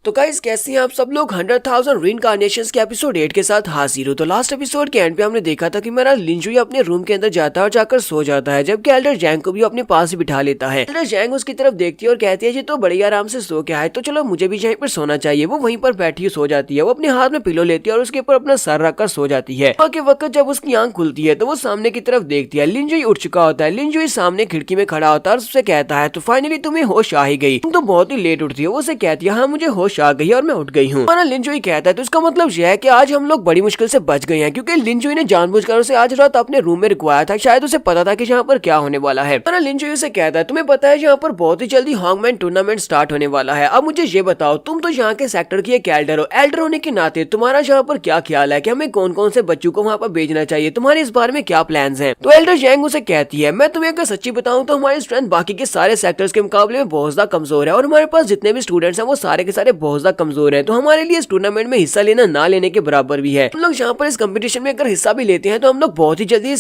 तो गाइस कैसे हैं आप सब लोग 100,000 रीइंकार्नेशंस के एपिसोड 8 के साथ हाजिर हो। तो लास्ट एपिसोड के एंड पे हमने देखा था कि मेरा लिंजुई अपने रूम के अंदर जाता है और जाकर सो जाता है, जबकि एल्डर जैंग को भी अपने पास ही बिठा लेता है। एल्डर जैंग उसकी तरफ देखती है और कहती है जी तो बड़ी आराम से सो के आए, तो चलो मुझे भी यहीं पर सोना चाहिए। वो वहीं पर बैठी सो जाती है। वो अपने हाथ में पिलो लेती है और उसके ऊपर अपना सर रखकर सो जाती है। के वक्त जब उसकी आंख खुलती है तो वो सामने की तरफ देखती है। लिंजुई उठ चुका होता है। लिंजुई सामने खिड़की में खड़ा होता है और उससे कहता है तो फाइनली तुम्हें होश आ ही गई, तुम तो बहुत ही लेट उठती हो। वो उसे कहती है हाँ मुझे होश आ गई और मैं उठ गई हूँ। हमारा लिंजुई कहता है तो इसका मतलब यह है कि आज हम लोग बड़ी मुश्किल से बच गए हैं, क्योंकि लिंजुई ने जानबूझकर उसे आज रात अपने रूम में रुकवाया था। शायद उसे पता था कि यहाँ पर क्या होने वाला है। हमारा लिंजुई उसे कहता है तुम्हें पता है यहाँ पर बहुत ही जल्दी हॉन्गमैन टूर्नामेंट स्टार्ट होने वाला है। अब मुझे ये बताओ, तुम तो यहाँ के सेक्टर की एक एल्डर हो। एल्डर होने के नाते तुम्हारा यहाँ पर क्या ख्याल है कि हमें कौन कौन से बच्चों को वहाँ पर भेजना चाहिए? तुम्हारे इस बारे में क्या प्लान्स हैं? तो एल्डर जैंग उसे कहती है मैं तुम्हें अगर सच्ची बताऊं तो हमारी स्ट्रेंथ बाकी के सारे सेक्टर्स के मुकाबले में बहुत ज्यादा कमजोर है और हमारे पास जितने भी स्टूडेंट्स हैं वो सारे के सारे बहुत ज्यादा कमजोर हैं। तो हमारे लिए इस टूर्नामेंट में हिस्सा लेना ना लेने के बराबर भी है। हम लोग यहाँ पर इस कंपटीशन में अगर हिस्सा भी लेते हैं तो हम लोग बहुत ही जल्दी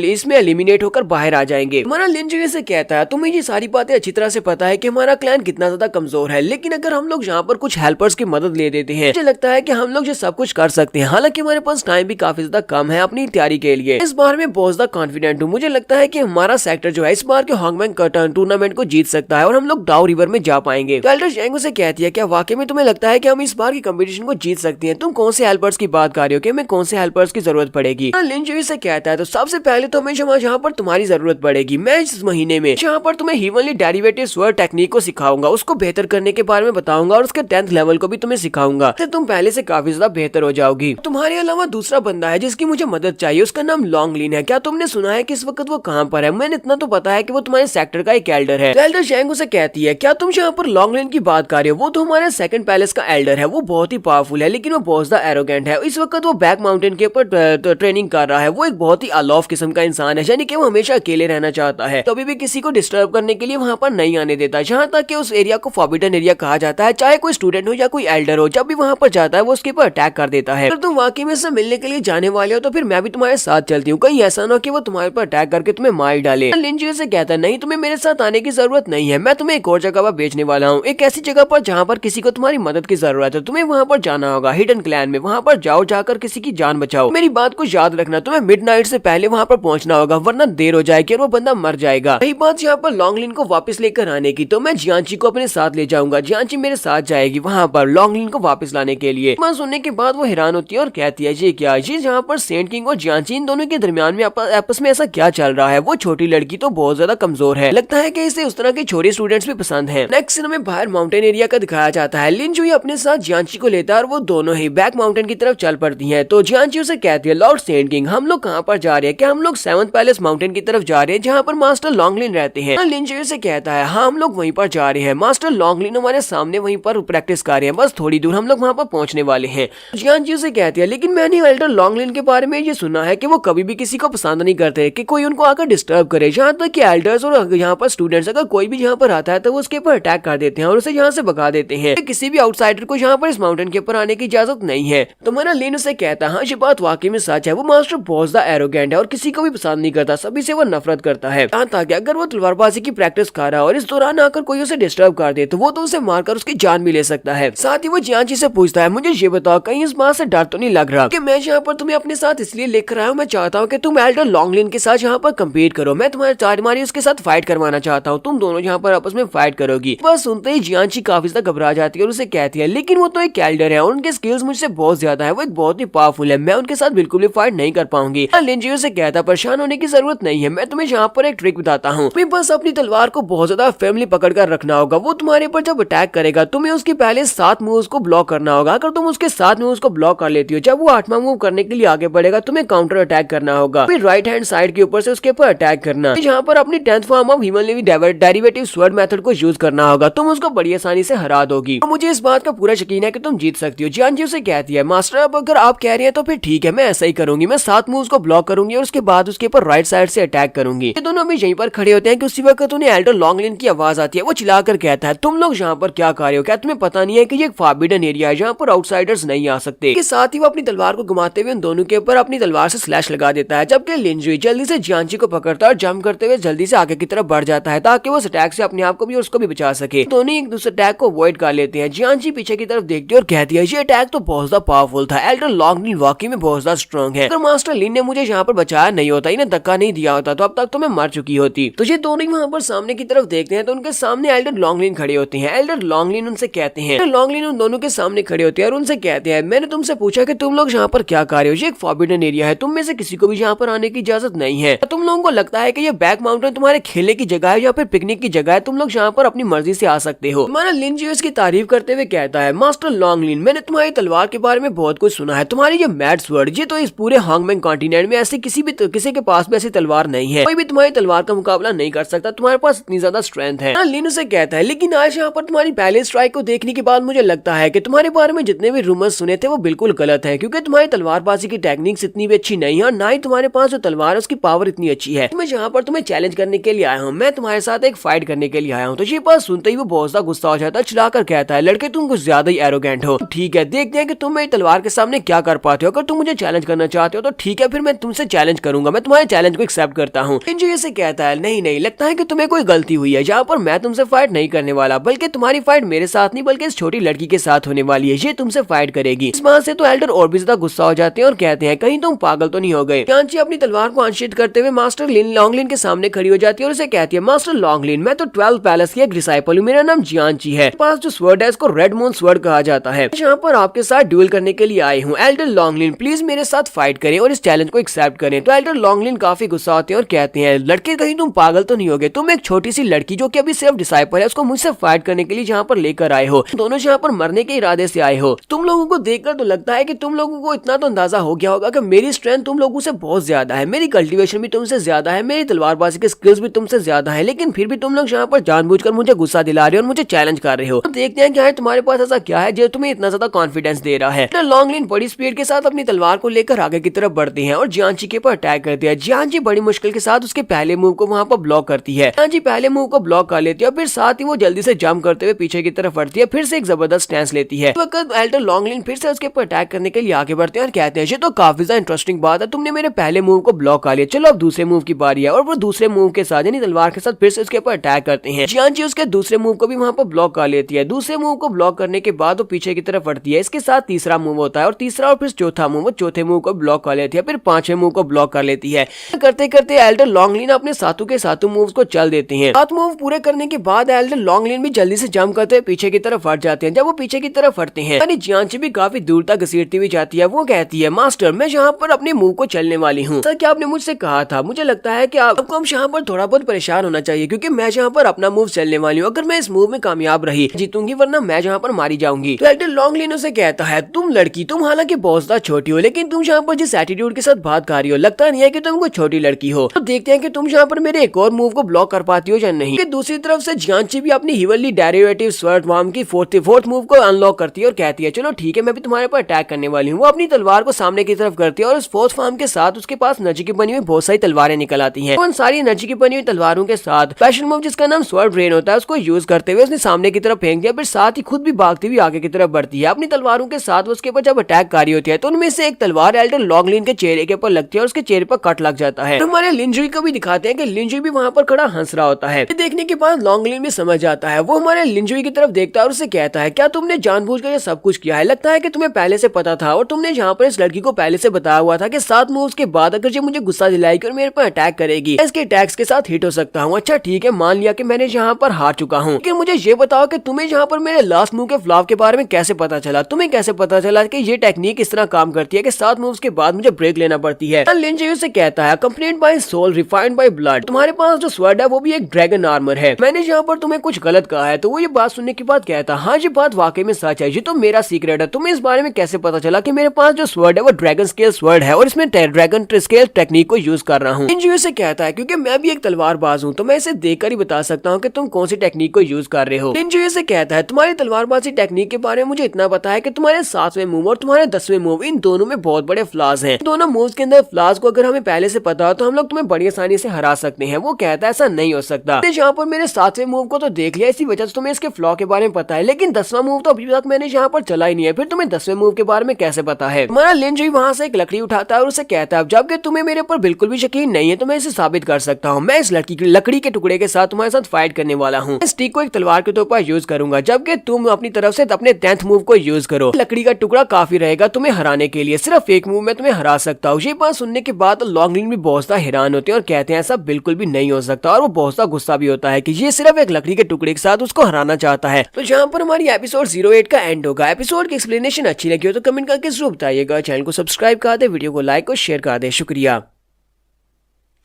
इसमें एलिमिनेट होकर बाहर आ जाएंगे। हमारा लिंजुई से कहता है तुम्हें ये सारी बातें अच्छी तरह से पता है कि हमारा क्लैन कितना ज्यादा कमजोर है, लेकिन अगर हम लोग यहाँ पर कुछ हेल्पर्स की मदद ले देते हैं मुझे लगता है कि हम लोग ये सब कुछ कर सकते हैं। हालांकि हमारे पास टाइम भी काफी ज्यादा कम है अपनी तैयारी के लिए। इस बार में बहुत ज्यादा कॉन्फिडेंट हूँ। मुझे लगता है कि हमारा सेक्टर जो है इस बार के हॉन्गमैन टूर्नामेंट को जीत सकता है और हम लोग डाउ रिवर में जा पाएंगे। तो एल्डर जैंग उसे कहती है क्या वाकई में तुम्हें लगता है कि हम इस बार की कंपटीशन को जीत सकते हैं? तुम कौन से हेल्पर्स की बात कर रहे हो कि हमें कौन से हेल्पर्स की जरूरत पड़ेगी? लिंजुई से कहता है तो सबसे पहले तो हमें यहाँ पर तुम्हारी जरूरत पड़ेगी। मैं इस महीने में यहाँ पर तुम्हें हीवनली डेरिवेटिव स्वर्ड टेक्निक को सिखाऊंगा, उसको बेहतर करने के बारे में बताऊंगा और उसके 10th लेवल को भी तुम्हें सिखाऊंगा। तो तुम पहले से काफी ज्यादा बेहतर हो जाओगी। तुम्हारे अलावा दूसरा बंदा है जिसकी मुझे मदद चाहिए, उसका नाम लॉन्गलिन है। क्या तुमने सुना है कि इस वक्त वो कहाँ पर है? मैंने इतना तो पता है कि वो तुम्हारे सेक्टर का एक एल्डर है। एल्डर जैंग उसे कहती है क्या तुम यहाँ पर लॉन्गलिन की बात कर रहे हो? वो तो हमारे सेकंड पैलेस का एल्डर है। वो बहुत ही पावरफुल है लेकिन वो बहुत ज्यादा एरोगेंट है। इस वक्त वो बैक माउंटेन के ऊपर ट्रेनिंग कर रहा है। वो एक बहुत ही अलौफ किस्म का इंसान है, यानी कि वो हमेशा अकेले रहना चाहता है, कभी भी किसी को डिस्टर्ब करने के लिए वहाँ पर नहीं आने देता। जहाँ तक कि उस एरिया को फॉरबिडन एरिया कहा जाता है। चाहे कोई स्टूडेंट हो या कोई एल्डर हो, जब भी वहाँ पर जाता है वो उसके ऊपर अटैक कर देता है। अगर तुम वाकई में से मिलने के लिए जाने वाले हो तो फिर मैं भी तुम्हारे साथ चलती हूँ। कहीं ऐसा ना हो कि वो तुम्हारे पर अटैक करके तुम्हें मार डाले। लिंजुई से कहता है नहीं तुम्हें मेरे साथ आने की जरूरत नहीं है, मैं तुम्हें एक और जगह पर भेजने वाला हूँ, एक ऐसी जगह पर जहाँ पर किसी को तुम्हारी मदद की जरूरत है। तुम्हें वहाँ पर जाना होगा हिडन क्लैन में। वहाँ पर जाओ, जाकर किसी की जान बचाओ। मेरी बात को याद रखना, तुम्हें मिडनाइट से पहले वहाँ पर पहुंचना होगा वरना देर हो जाएगी और वो बंदा मर जाएगा। रही बात यहाँ पर लॉन्गलिन को वापस लेकर आने की, तो मैं जियांची को अपने साथ ले जाऊंगा। जियांची मेरे साथ जाएगी वहाँ पर लॉन्गलिन को वापस लाने के लिए। बात सुनने के बाद वो हैरान होती है और कहती है ये क्या? ये जहाँ पर सेंट किंग और जियांची इन दोनों के दरमियान में आपस में ऐसा क्या चल रहा है? वो छोटी लड़की तो बहुत ज्यादा कमजोर है, लगता है कि इसे उस तरह के छोटे स्टूडेंट्स भी पसंद है। नेक्स्ट सीन में बाहर माउंटेन एरिया का दिखाया जाता है। लिंजुई अपने साथ जियांची को लेता है और वो दोनों ही बैक माउंटेन की तरफ चल पड़ती है। तो जियांची उसे कहती है लॉर्ड सेंट किंग हम लोग कहाँ पर जा रहे हैं? क्या हम लोग 7th पैलेस माउंटेन की तरफ जा रहे हैं जहाँ पर मास्टर लॉन्गलिन रहते हैं? लिंजुई से कहता है हाँ हम लोग वहीं पर जा रहे हैं। मास्टर लॉन्गलिन हमारे सामने वहीं पर प्रैक्टिस कर रहे हैं, बस थोड़ी दूर हम लोग वहाँ पर पहुँचने वाले हैं। जियांची से कहती है लेकिन मैंने एल्डर लॉन्गलिन के बारे में ये सुना है कि वो कभी भी किसी को पसंद नहीं करते कि कोई उनको आकर डिस्टर्ब करे। यहाँ तक कि एल्डर्स और यहाँ पर स्टूडेंट्स अगर कोई भी यहाँ पर आता है तो वो उसके ऊपर अटैक कर देते हैं और उसे यहाँ से भगा देते हैं। किसी भी आउटसाइडर को यहाँ पर इस माउंटेन के ऊपर आने की इजाजत नहीं है। तो मेरा लिन उसे कहता है हाँ ये बात वाकई में सच है। वो मास्टर बहुत ज्यादा एरोगेंट है और किसी को भी पसंद नहीं करता, सभी से वो नफरत करता है। यहाँ तक अगर वो तलवारबाजी की प्रैक्टिस कर रहा है और इस दौरान आकर कोई उसे डिस्टर्ब कर दे तो वो तो उसे मारकर उसकी जान भी ले सकता है। साथ ही वो जियांची से पूछता है मुझे ये बताओ कहीं इस बात से डर तो नहीं लग रहा कि मैं यहाँ पर तुम्हें अपने साथ इसलिए लेकर आया हूँ? मैं चाहता हूँ कि तुम एल्डर लॉन्गलिन के साथ यहाँ पर कम्पीट करो। मैं तुम्हारी उसके साथ फाइट करवाना चाहता हूँ। तुम दोनों यहाँ पर आपस में फाइट करोगी। बस सुनते ही जियांची काफी ज्यादा घबरा जाती है और उसे कहती है लेकिन वो तो एक एल्डर है और उनके स्किल्स मुझसे बहुत ज्यादा है, वो एक बहुत ही पावरफुल है, मैं उनके साथ बिल्कुल भी फाइट नहीं कर पाऊंगी। लिंजुई से कहता परेशान होने की जरूरत नहीं है, मैं तुम्हें यहाँ पर एक ट्रिक बताता हूँ। तुम्हें बस अपनी तलवार को बहुत ज्यादा फर्मली पकड़ कर रखना होगा। वो तुम्हारे ऊपर जब अटैक करेगा तुम्हें उसके पहले 7 मूव्स को ब्लॉक करना होगा। अगर तुम उसके 7 मूव्स को ब्लॉक कर लेती हो, जब वो 8वां मूव करने के लिए आगे बढ़ेगा तुम्हें काउंटर अटैक करना होगा। फिर राइट हैंड साइड के ऊपर से उसके ऊपर अटैक करना। यहाँ पर अपनी 10th form of heavenly derivative sword method को यूज करना होगा। तुम उसको बड़ी आसानी से हरा दोगी। तो मुझे इस बात का पूरा यकीन है कि तुम जीत सकती हो। जियांची उसे कहती है मास्टर अब अगर आप कह रहे हैं तो फिर ठीक है, मैं ऐसा ही करूंगी। मैं 7 मूव्स को ब्लॉक करूंगी और उसके बाद उसके ऊपर राइट साइड से अटैक करूंगी। ये दोनों भी यहीं पर खड़े होते हैं कि उसी वक्त उन्हें एल्डर लॉन्गलिन की आवाज आती है। वो चिल्लाकर कहता है तुम लोग यहाँ पर क्या कर रहे हो? क्या तुम्हें पता नहीं है कि ये एक फॉरबिडन एरिया है जहाँ पर आउटसाइडर्स नहीं आ सकते? के साथ ही वो अपनी तलवार को घुमाते हुए उन दोनों के ऊपर अपनी तलवार से स्लैश लगा देता है, जबकि लिंजुई जल्दी से जियांची को पकड़ता है और जंप करते हुए जल्दी से आगे की तरफ बढ़ जाता है ताकि वो अटैक से अपने आप को भी और उसको भी बचा सके। दोनों एक दूसरे अटैक को अवॉइड कर लेते हैं। जियांची पीछे की तरफ देखती है और कहती है ये अटैक तो बहुत ज्यादा पावरफुल था, एल्डर लॉन्गलिन वाकई में बहुत ज्यादा स्ट्रॉन्ग है। अगर मास्टर लिन ने मुझे यहाँ पर बचाया नहीं होता, इन्हें धक्का नहीं दिया होता तो अब तक तो मैं मर चुकी होती। तो ये दोनों ही वहाँ पर सामने की तरफ देखते हैं तो उनके सामने एल्डर लॉन्गलिन खड़े होते हैं। एल्डर लॉन्गलिन उनसे कहते हैं, लॉन्गलिन उन दोनों के सामने खड़े होते हैं और उनसे कहते हैं मैंने तुमसे पूछा कि तुम लोग यहाँ पर क्या कर रहे हो, ये एक फॉरबिडन एरिया है, तुम में से किसी को भी यहाँ पर आने की इजाजत नहीं है। तुम लोगों को लगता है कि ये बैक माउंटेन तुम्हारे खेलने की जगह है या फिर पिकनिक की जगह है, तुम लोग यहाँ पर अपनी मर्जी से आ सकते हो। हमारा लिन जियो इसकी तारीफ करते हुए कहता है मास्टर लॉन्गलिन मैंने तुम्हारी तलवार के बारे में बहुत कुछ सुना है, तुम्हारी ये मैड स्वर्ड ये तो इस पूरे हांगमैंग कॉन्टिनेंट में ऐसी किसी के पास भी ऐसी तलवार नहीं है, कोई भी तुम्हारी तलवार का मुकाबला नहीं कर सकता, तुम्हारे पास इतनी ज्यादा स्ट्रेंथ है। लिन उसे कहता है लेकिन आज यहाँ पर तुम्हारी पहले स्ट्राइक को देखने के बाद मुझे लगता है कि तुम्हारे बारे में जितने भी रूमर्स सुने थे वो बिल्कुल गलत है, क्योंकि तुम्हारी तलवारबाजी की टेक्निक्स इतनी भी अच्छी नहीं है और ना ही तुम्हारे पास जो तलवार है उसकी पावर इतनी अच्छी है। मैं यहाँ पर तुम्हें चैलेंज करने के लिए आया हूँ, मैं तुम्हारे साथ एक फाइट करने के लिए आया हूँ। तो ये बात सुनते ही वो बहुत ज्यादा गुस्सा हो जाता है, चिल्लाकर कहता है लड़के तुम कुछ ज्यादा ही एरोगेंट हो, ठीक है देखते हैं कि तुम मेरी तलवार के सामने क्या कर पाते हो, अगर तुम मुझे चैलेंज करना चाहते हो तो ठीक है फिर मैं तुमसे चैलेंज करूंगा, मैं तुम्हारे चैलेंज को एक्सेप्ट करता हूँ। इंजो से कहता है नहीं लगता है कि तुम्हें कोई गलती हुई है, जहाँ पर मैं तुमसे फाइट नहीं करने वाला, बल्कि तुम्हारी फाइट मेरे साथ नहीं बल्कि इस छोटी लड़की के साथ होने वाली है, ये तुमसे फाइट करेगी। इस बात से तो एल्डर और भी ज्यादा गुस्सा हो जाते हैं और कहते हैं कहीं तुम पागल तो नहीं हो गए। जियांची अपनी तलवार को अनशीथ करते हुए मास्टर लॉन्गलिन के सामने खड़ी हो जाती है और उसे कहती है मास्टर लॉन्गलिन मैं तो 12 पैलेस की एक डिसाइपल हूँ, मेरा नाम जियांची है, पास जो स्वर्ड है इसको रेड मून स्वर्ड कहा जाता है, यहाँ पर आपके साथ ड्यूल करने के लिए आई हूँ। एल्डर लॉन्गलिन प्लीज मेरे साथ फाइट करें और इस चैलेंज को एक्सेप्ट करें। तो एल्डर लॉन्गलिन काफी गुस्सा होते हैं और कहते हैं लड़के कहीं तुम पागल तो नहीं हो गए, तुम एक छोटी सी लड़की जो कि अभी सिर्फ डिसाइपल है उसको मुझसे फाइट करने के लिए यहाँ पर लेकर आए हो, दोनों यहाँ पर मरने के इरादे से आए हो। तुम लोगों को देखकर तो लगता है कि तुम लोगों को इतना तो अंदाजा हो गया होगा कि मेरी स्ट्रेंथ तुम लोगों से बहुत ज्यादा है, मेरी कल्टीवेशन भी तुमसे ज्यादा है, मेरी तलवारबाजी के स्किल्स भी तुमसे ज्यादा है, लेकिन फिर भी तुम लोग यहाँ पर जानबूझकर मुझे गुस्सा दिला रहे हो और मुझे चैलेंज कर रहे हो। अब देखते हैं क्या है तुम्हारे पास ऐसा क्या है जो तुम्हें इतना ज्यादा कॉन्फिडेंस दे रहा है। लॉन्गलिन बड़ी स्पीड के साथ अपनी तलवार को लेकर आगे की तरफ बढ़ती है और जियांची के ऊपर अटैक करती है। जियांची बड़ी मुश्किल के साथ उसके पहले मूव को वहाँ पर ब्लॉक करती है। जियांची पहले मूव को ब्लॉक कर लेती है, फिर साथ ही वो जल्दी से जंप करते हुए पीछे की तरफ बढ़ती है, फिर से एक जबरदस्त स्टैंस लेती है। वक्त एल्डर लॉन्गलिन फिर से उसके ऊपर अटैक करने के लिए आगे बढ़ते हैं और कहते हैं ये तो काफी ज्यादा इंटरेस्टिंग बात है, तुमने मेरे पहले मूव को ब्लॉक कर लिया, चलो अब दूसरे मूव की बारी है। और वो दूसरे मूव के साथ यानी तलवार के साथ फिर से उसके ऊपर अटैक करते हैं। जियांची उसके दूसरे मूव को भी वहाँ पर ब्लॉक कर लेती है। दूसरे मूव को ब्लॉक करने के बाद वो पीछे की तरफ बढ़ती है, इसके साथ तीसरा मूव होता है और तीसरा और फिर चौथा मूव, वो चौथे मूव को ब्लॉक कर लेती है, फिर पांचवें मूव को ब्लॉक कर लेती है। करते करते एल्डर लॉन्गलिन अपने सातों के सातों मूव्स को चल देते हैं। 7 मूव पूरे करने के बाद एल्डर लॉन्गलिन भी जल्दी से जंप करते हुए पीछे की तरफ हट जाते हैं। जब वो पीछे की तरफ हटते हैं यानी जियांची भी काफी दूर तक घसीटती हुई जाती है। वो कहती है मास्टर मैं यहाँ पर अपने मूव को चलने वाली हूँ, सर क्या आपने मुझसे कहा था, मुझे लगता है कि आपको हम यहाँ पर थोड़ा बहुत परेशान होना चाहिए क्योंकि मैं यहाँ पर अपना मूव चलने वाली हूँ, अगर मैं इस मूव में कामयाब रही जीतूंगी वरना मैं यहाँ पर मारी जाऊंगी। तो एल्डर लॉन्गलिन उसे कहता है तुम लड़की तुम हालांकि बहुत ज्यादा छोटी हो लेकिन तुम यहाँ पर जिस एटीट्यूड के साथ बात कर रही हो लगता नहीं है कि तुम कोई छोटी लड़की हो। तो देखते हैं कि तुम यहाँ पर मेरे एक और मूव को ब्लॉक कर पाती हो या नहीं। दूसरी तरफ से जियांची भी अपनी हिवनली डेरिवेटिव स्वर्ड फॉर्म की फोर्थ मूव को अनलॉक करती है और कहती है चलो ठीक है मैं भी तुम्हारे पर अटैक करने वाली हूँ। वो अपनी तलवार को सामने की तरफ करती है और उस फोर्थ फॉर्म के साथ उसके पास एनर्जी की बनी हुई बहुत सारी तलवारें निकल आती हैं। उन सारी एनर्जी की बनी हुई तलवारों के साथ स्पेशल मूव जिसका नाम स्वर्ड रेन होता है उसको यूज करते हुए उसने सामने की तरफ फेंक दिया, फिर साथ ही खुद भी भागती हुई आगे की तरफ बढ़ती है। अपनी तलवारों के साथ उसके ऊपर जब अटैक कारी होती है तो उनमें से एक तलवार एल्डर लॉन्गलिन के चेहरे के ऊपर लगती है और उसके चेहरे पर कट लग जाता है। हमारे लिंजुई को भी दिखाते हैं कि लिंजुई भी वहाँ पर खड़ा हंस रहा होता है। देखने के बाद लॉन्गलिन भी समझ जाता है, वो हमारे लिंजुई की तरफ देखता है और उसे कहता है क्या तुमने जानबूझकर ये सब कुछ किया है, लगता है कि तुम्हें पहले से पता था और तुमने यहाँ पर इस लड़की को पहले से बताया हुआ था कि 7 मूव्स के बाद अगर ये मुझे गुस्सा दिलाएगी और मेरे पर अटैक करेगी इसके अटैक्स के साथ हिट हो सकता हूँ। अच्छा ठीक है मान लिया कि मैंने यहाँ पर हार चुका हूँ, लेकिन मुझे ये बताओ कि तुम्हें यहाँ पर मेरे लास्ट मूव के फ्लॉप के बारे में कैसे पता चला, तुम्हें कैसे पता चला कि ये टेक्निक इस तरह काम करती है कि 7 मूव्स के बाद मुझे ब्रेक लेना पड़ती है। लिंजुई से कहता है accompanied by soul refined by blood, तुम्हारे पास जो स्वर्ड है वो भी एक ड्रैगन आर्मर है, मैंने यहाँ पर तुम्हें कुछ गलत कहा है। तो वो ये बात सुनने के बाद कहता हाँ ये बात वाकई में सच है, ये तो मेरा सीक्रेट है, तुम्हें इस बारे में कैसे पता चला कि मेरे पास जो स्वर्ड है वो ड्रैगन स्केल स्वर्ड है और इसमें ड्रैगन स्केल टेक्निक को यूज कर रहा हूँ। लिंजुई से कहता है क्योंकि मैं भी एक तलवारबाज हूँ तो मैं इसे देखकर ही बता सकता हूँ कि तुम कौन सी टेक्निक को यूज कर रहे हो। लिंजुई से कहता है तुम्हारी तलवारबाजी टेक्निक के बारे में मुझे इतना पता है कि तुम्हारे 7वें मूव और तुम्हारे 10वें मूव इन दोनों में बहुत बड़े फ्लॉज हैं। दोनों मूव्स के अंदर फ्लॉज को अगर हमें पहले से पता हो तो हम लोग तुम्हें बड़ी आसानी से हरा सकते हैं। वो कहता है ऐसा नहीं हो सकता, यहाँ पर मैंने 7वें मूव को तो देख लिया इसी वजह से तुम्हें इसके फ्लॉ के बारे में पता है, लेकिन 10वां मूव तो अभी तक मैंने यहाँ पर चला ही नहीं है, फिर तुम्हें 10वें मूव के बारे में कैसे पता है। हमारा लिंजुई वहाँ से एक लकड़ी उठाता है और उसे कहता है जबकि तुम्हें मेरे ऊपर बिल्कुल भी यकीन नहीं है तो मैं इसे साबित कर सकता हूँ, मैं इस लकड़ी के टुकड़े के साथ तुम्हारे साथ फाइट करने वाला हूँ, स्टिक को एक तलवार के तौर पर यूज करूंगा जबकि तुम अपनी तरफ से अपने 10th मूव को यूज करो। लकड़ी का टुकड़ा काफी रहेगा तुम्हें हराने के लिए, सिर्फ एक मूव में तुम्हें हरा सकता हूँ। ये बात सुनने के बाद लॉन्गलिन भी बहुत सा हैरान होते हैं और कहते हैं ऐसा बिल्कुल भी नहीं हो सकता, और वो बहुत सा गुस्सा भी होता है कि ये सिर्फ एक लकड़ी के टुकड़े के साथ उसको हराना चाहता है। तो यहाँ पर हमारी एपिसोड 08 का एंड होगा। एपिसोड की एक्सप्लेनेशन अच्छी लगी हो तो कमेंट करके जरूर बताइएगा। चैनल को सब्सक्राइब कर दे, वीडियो को लाइक और शेयर कर दे। शुक्रिया।